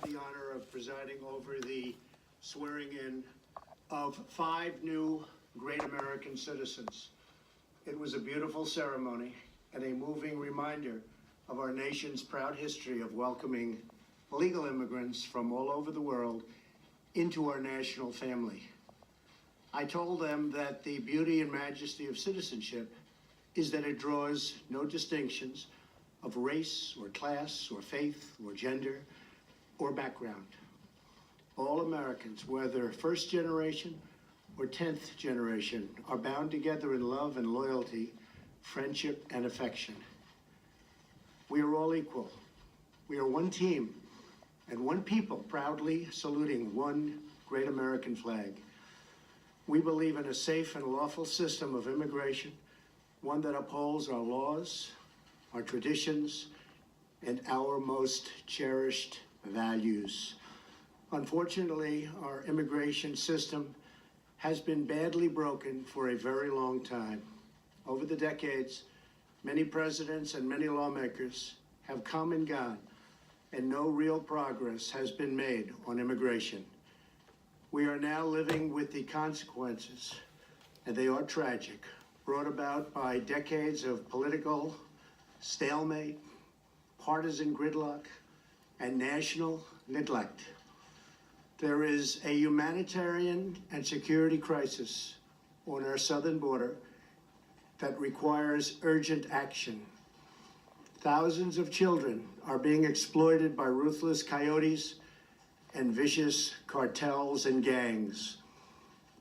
the honor of presiding over the swearing-in of 5 new great American citizens. It was a beautiful ceremony and a moving reminder of our nation's proud history of welcoming illegal immigrants from all over the world into our national family. I told them that the beauty and majesty of citizenship is that it draws no distinctions of race or class or faith or gender or background. All Americans, whether first generation or 10th generation, are bound together in love and loyalty, friendship and affection. We are all equal. We are one team and one people, proudly saluting one great American flag. We believe in a safe and lawful system of immigration, one that upholds our laws, our traditions, and our most cherished values. Unfortunately, our immigration system has been badly broken for a very long time. Over the decades, many presidents and many lawmakers have come and gone, and no real progress has been made on immigration. We are now living with the consequences, and they are tragic, brought about by decades of political stalemate, partisan gridlock, and national neglect. There is a humanitarian and security crisis on our southern border that requires urgent action. Thousands of children are being exploited by ruthless coyotes and vicious cartels and gangs.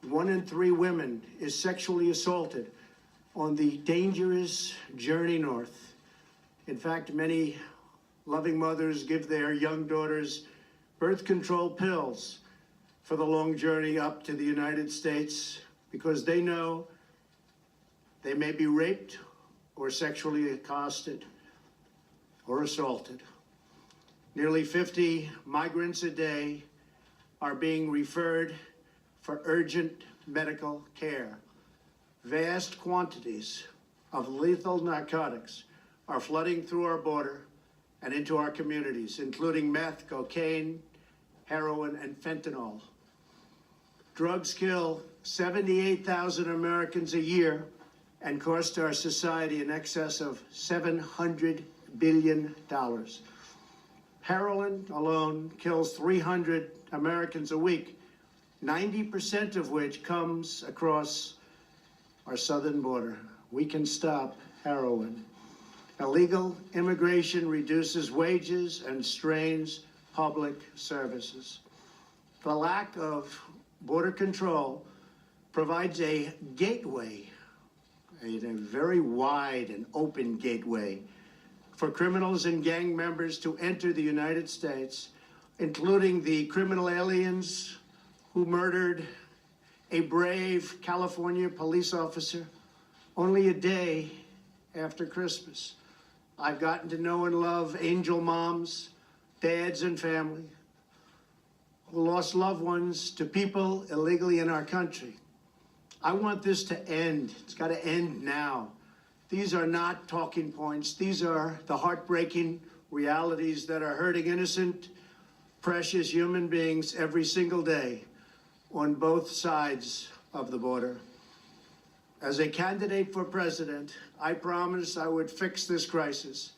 1 in 3 women is sexually assaulted on the dangerous journey north. In fact, many loving mothers give their young daughters birth control pills for the long journey up to the United States because they know they may be raped or sexually accosted or assaulted. Nearly 50 migrants a day are being referred for urgent medical care. Vast quantities of lethal narcotics are flooding through our border and into our communities, including meth, cocaine, heroin, and fentanyl. Drugs kill 78,000 Americans a year and cost our society in excess of $700 billion. Heroin alone kills 300 Americans a week, 90% of which comes across our southern border. We can stop heroin. Illegal immigration reduces wages and strains public services. The lack of border control provides a gateway, a very wide and open gateway, for criminals and gang members to enter the United States, including the criminal aliens who murdered a brave California police officer only a day after Christmas. I've gotten to know and love angel moms, dads, and family who lost loved ones to people illegally in our country. I want this to end. It's got to end now. These are not talking points. These are the heartbreaking realities that are hurting innocent, precious human beings every single day on both sides of the border. As a candidate for president, I promised I would fix this crisis,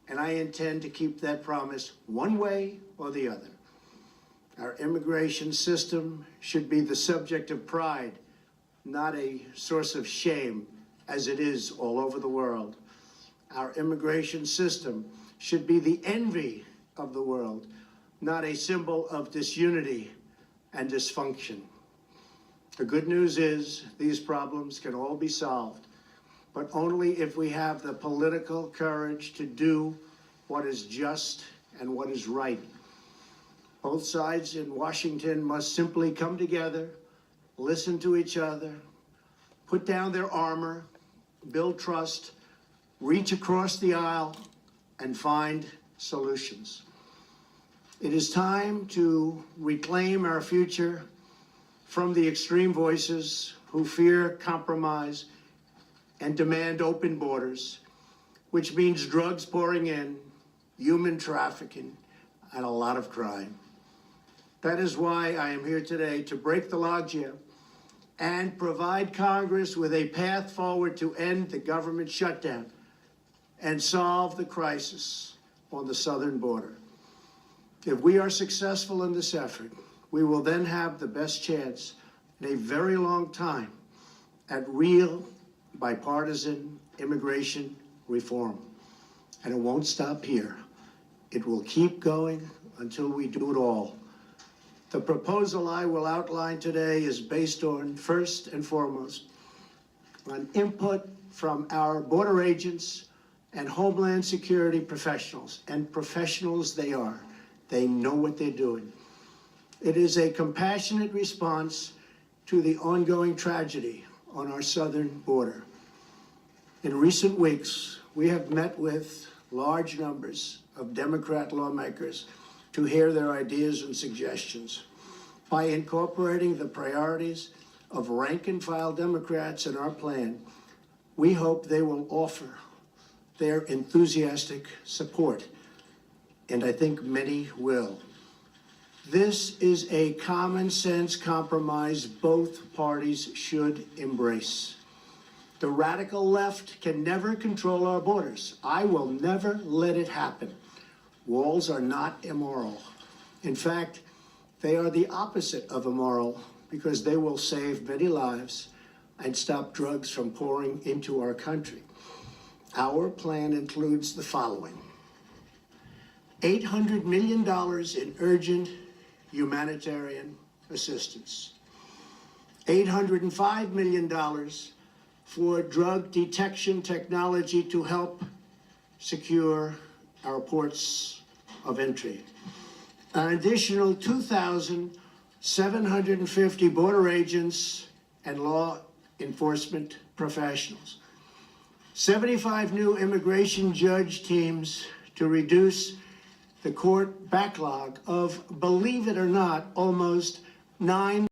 and I intend to keep that promise one way or the other. Our immigration system should be the subject of pride, not a source of shame, as it is all over the world. Our immigration system should be the envy of the world, not a symbol of disunity and dysfunction. The good news is these problems can all be solved, but only if we have the political courage to do what is just and what is right. Both sides in Washington must simply come together, listen to each other, put down their armor, build trust, reach across the aisle, and find solutions. It is time to reclaim our future from the extreme voices who fear compromise and demand open borders, which means drugs pouring in, human trafficking, and a lot of crime. That is why I am here today to break the logjam and provide Congress with a path forward to end the government shutdown and solve the crisis on the southern border. If we are successful in this effort, we will then have the best chance in a very long time at real bipartisan immigration reform. And it won't stop here. It will keep going until we do it all. The proposal I will outline today is based on, first and foremost, on input from our border agents and Homeland Security professionals, and professionals they are. They know what they're doing. It is a compassionate response to the ongoing tragedy on our southern border. In recent weeks, we have met with large numbers of Democrat lawmakers to hear their ideas and suggestions. By incorporating the priorities of rank-and-file Democrats in our plan, we hope they will offer their enthusiastic support, and I think many will. This is a common-sense compromise both parties should embrace. The radical left can never control our borders. I will never let it happen. Walls are not immoral. In fact, they are the opposite of immoral because they will save many lives and stop drugs from pouring into our country. Our plan includes the following: $800 million in urgent humanitarian assistance, $805 million for drug detection technology to help secure our ports of entry, an additional 2,750 border agents and law enforcement professionals, 75 new immigration judge teams to reduce the court backlog of, believe it or not, almost 9